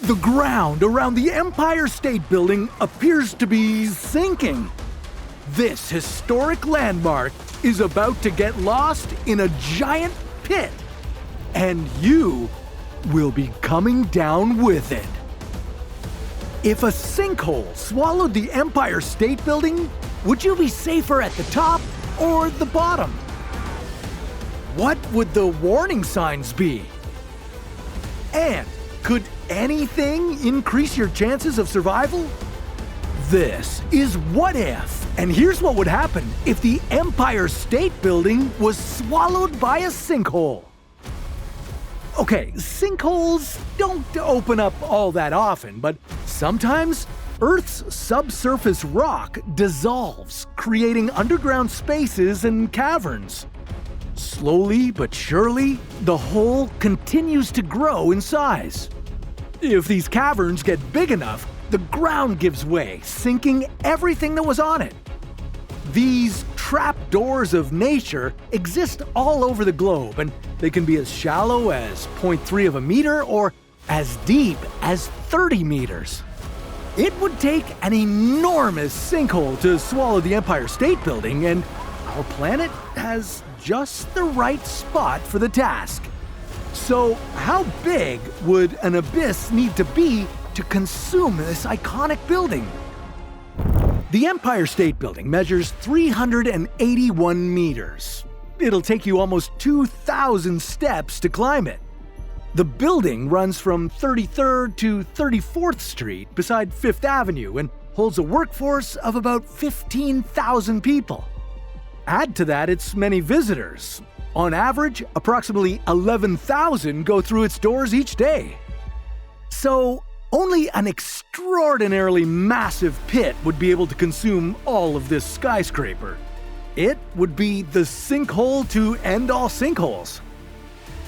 The ground around the Empire State Building appears to be sinking. This historic landmark is about to get lost in a giant pit, and you will be coming down with it. If a sinkhole swallowed the Empire State Building, would you be safer at the top or the bottom? What would the warning signs be? And could anything increase your chances of survival? This is What If, and here's what would happen if the Empire State Building was swallowed by a sinkhole. Okay, sinkholes don't open up all that often, but sometimes Earth's subsurface rock dissolves, creating underground spaces and caverns. Slowly but surely, the hole continues to grow in size. If these caverns get big enough, the ground gives way, sinking everything that was on it. These trapdoors of nature exist all over the globe, and they can be as shallow as 0.3 of a meter or as deep as 30 meters. It would take an enormous sinkhole to swallow the Empire State Building, and our planet has just the right spot for the task. So, how big would an abyss need to be to consume this iconic building? The Empire State Building measures 381 meters. It'll take you almost 2,000 steps to climb it. The building runs from 33rd to 34th Street beside 5th Avenue and holds a workforce of about 15,000 people. Add to that its many visitors. On average, approximately 11,000 go through its doors each day. So, only an extraordinarily massive pit would be able to consume all of this skyscraper. It would be the sinkhole to end all sinkholes.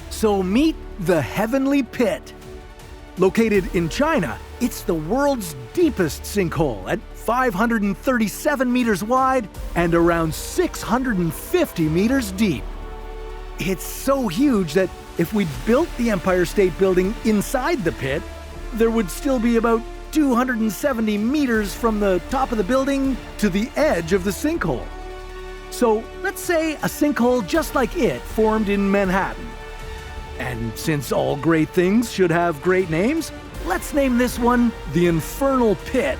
So meet the Heavenly Pit. Located in China, it's the world's deepest sinkhole at 537 meters wide and around 650 meters deep. It's so huge that if we built the Empire State Building inside the pit, there would still be about 270 meters from the top of the building to the edge of the sinkhole. So let's say a sinkhole just like it formed in Manhattan. And since all great things should have great names, let's name this one the Infernal Pit.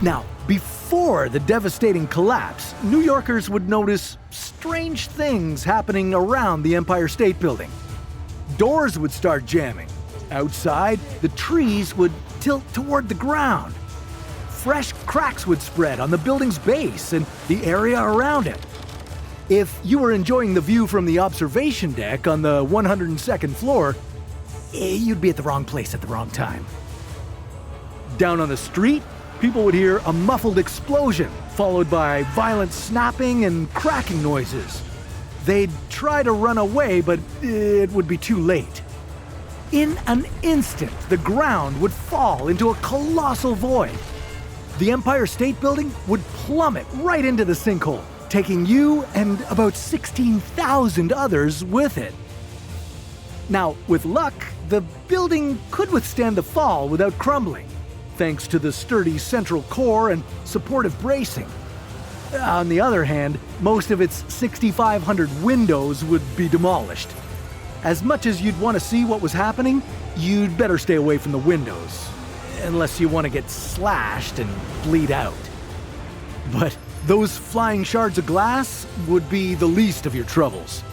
Now, before the devastating collapse, New Yorkers would notice strange things happening around the Empire State Building. Doors would start jamming. Outside, the trees would tilt toward the ground. Fresh cracks would spread on the building's base and the area around it. If you were enjoying the view from the observation deck on the 102nd floor, you'd be at the wrong place at the wrong time. Down on the street, people would hear a muffled explosion, followed by violent snapping and cracking noises. They'd try to run away, but it would be too late. In an instant, the ground would fall into a colossal void. The Empire State Building would plummet right into the sinkhole, taking you and about 16,000 others with it. Now, with luck, the building could withstand the fall without crumbling, thanks to the sturdy central core and supportive bracing. On the other hand, most of its 6,500 windows would be demolished. As much as you'd want to see what was happening, you'd better stay away from the windows, unless you want to get slashed and bleed out. But those flying shards of glass would be the least of your troubles.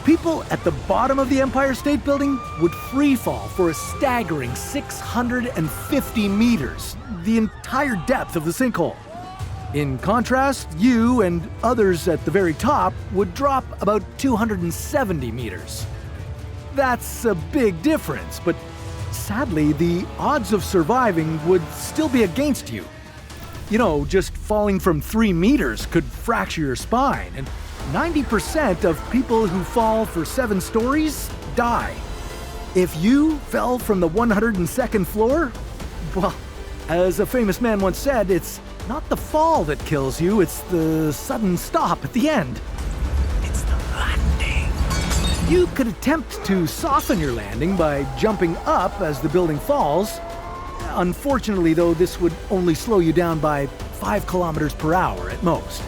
People at the bottom of the Empire State Building would freefall for a staggering 650 meters, the entire depth of the sinkhole. In contrast, you and others at the very top would drop about 270 meters. That's a big difference, but sadly, the odds of surviving would still be against you. You know, just falling from 3 meters could fracture your spine, and 90% of people who fall for 7 stories die. If you fell from the 102nd floor, well, as a famous man once said, it's not the fall that kills you, it's the sudden stop at the end. It's the landing. You could attempt to soften your landing by jumping up as the building falls. Unfortunately, though, this would only slow you down by 5 kilometers per hour at most.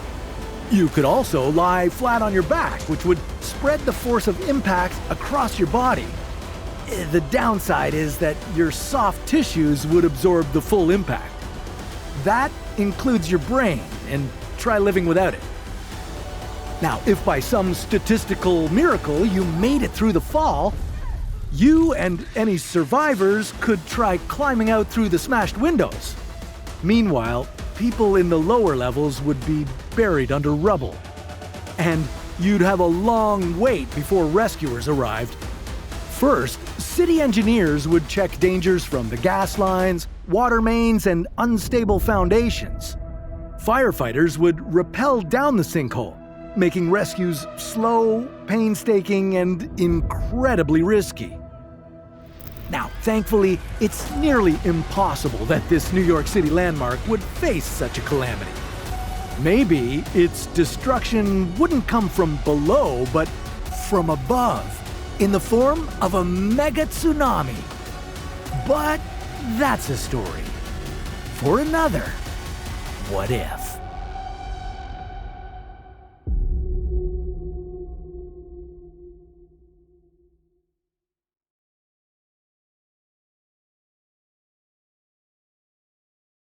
You could also lie flat on your back, which would spread the force of impact across your body. The downside is that your soft tissues would absorb the full impact. That includes your brain, and try living without it. Now, if by some statistical miracle you made it through the fall, you and any survivors could try climbing out through the smashed windows. Meanwhile, people in the lower levels would be buried under rubble. And you'd have a long wait before rescuers arrived. First, city engineers would check dangers from the gas lines, water mains, and unstable foundations. Firefighters would rappel down the sinkhole, making rescues slow, painstaking, and incredibly risky. Now, thankfully, it's nearly impossible that this New York City landmark would face such a calamity. Maybe its destruction wouldn't come from below, but from above, in the form of a mega tsunami. But that's a story for another What If.